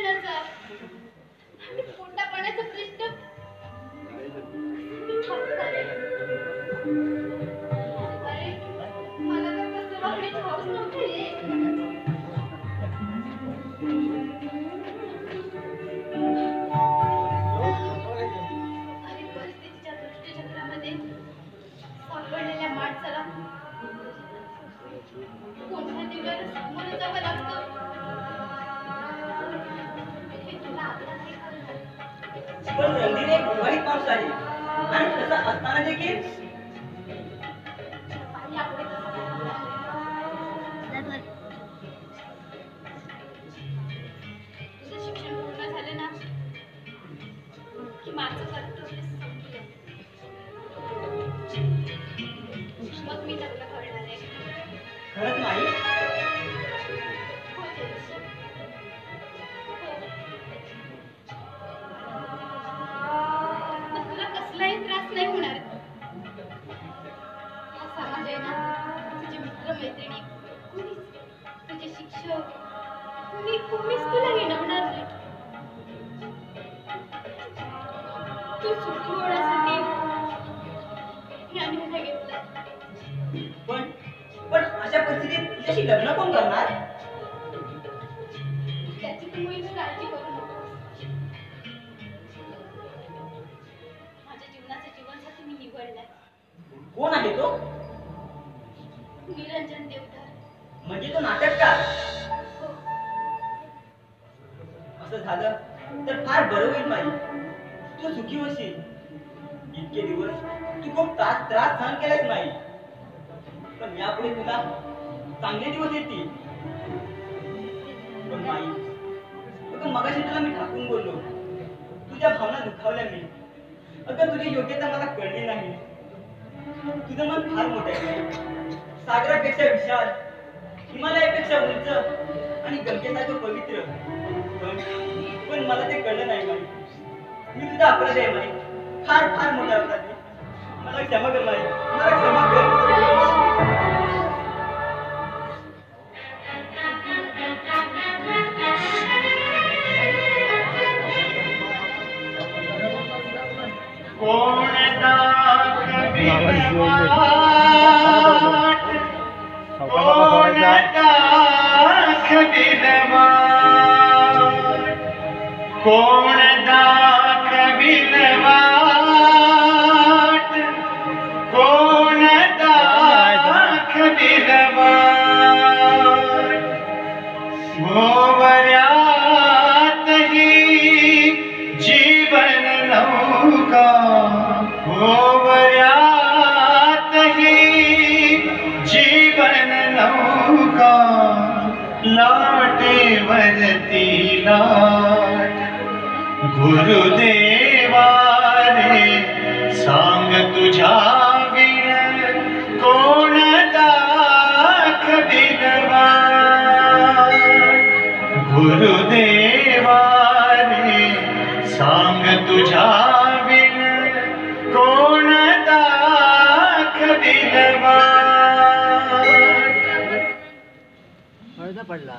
महिन्याचा आणि पोटा पाण्याचा प्रश्न अरे मला तर कसं वागण्याची हौस नव्हती. आणि परिस्थितीच्या दृष्टीचक्रामध्ये सापडलेल्या माणसाला कोणत्या दिव्याला सामोरं जावं लागतं हे तुला आता नाही कळणार. पण रणधीर एक विवाहित माणूस आहे आणि तसा असताना देखील आणि आपण तुझं शिक्षण पूर्ण झालं ना की माझं कर्तव्य संपलं. मग मी लग्न करणार आहे. खरंच नाही. हो जयेश. मग तुला कसलाही त्रास नाही होणार. हा समाज आहे ना, तुझे मित्र मैत्रिणी कुणीच, तुझे शिक्षक कुणीच तुला हिणवणार नाही. तू सुखी होण्यासाठी या निर्णय घेतला. पण पण अशा परिस्थितीत तुझ्याशी लग्न कोण करणार? त्याची तू मुळीच काळजी करू नकोस. माझ्या जीवनाचा जीवनसाथी मी निवडलाय. कोण आहे तो? निरंजन देवधर. म्हणजे तो नाटककार. हो. असं झालं तर फार बरं होईल बाई. तू सुखी होशील. इतके दिवस तू खूप त्रास सहन केलाच नाही. पण यापुढे तुला चांगले दिवस येतील. पण बाई, अगं मगाशी तुला मी ठाकून बोललो. तुझ्या भावना दुखावल्या मी. अगं तुझी योग्यता मला कळली नाही. तुझं मन फार मोठं आहे. सागरापेक्षा विशाल, हिमालयापेक्षा उंच आणि गंगेसारखं पवित्र. पण मला ते कळलं नाही बाई. मी तुझा अपराध आहे बाई. फार मोठा अपराध आहे. मला क्षमा कर बाई. मला क्षमा कर. कोण दाखविल वाट, कोण दाखविल वाट, भोवऱ्यातही जीवन नौका, भोवऱ्यातही जीवन नौका, लाटेवरती लाट. गुरुदेवा रे सांग तुझ्या विण कोण दाखविल वाट. गुरुदेवा रे सांग तुझ्या विण कोण दाखविल वाट. पडला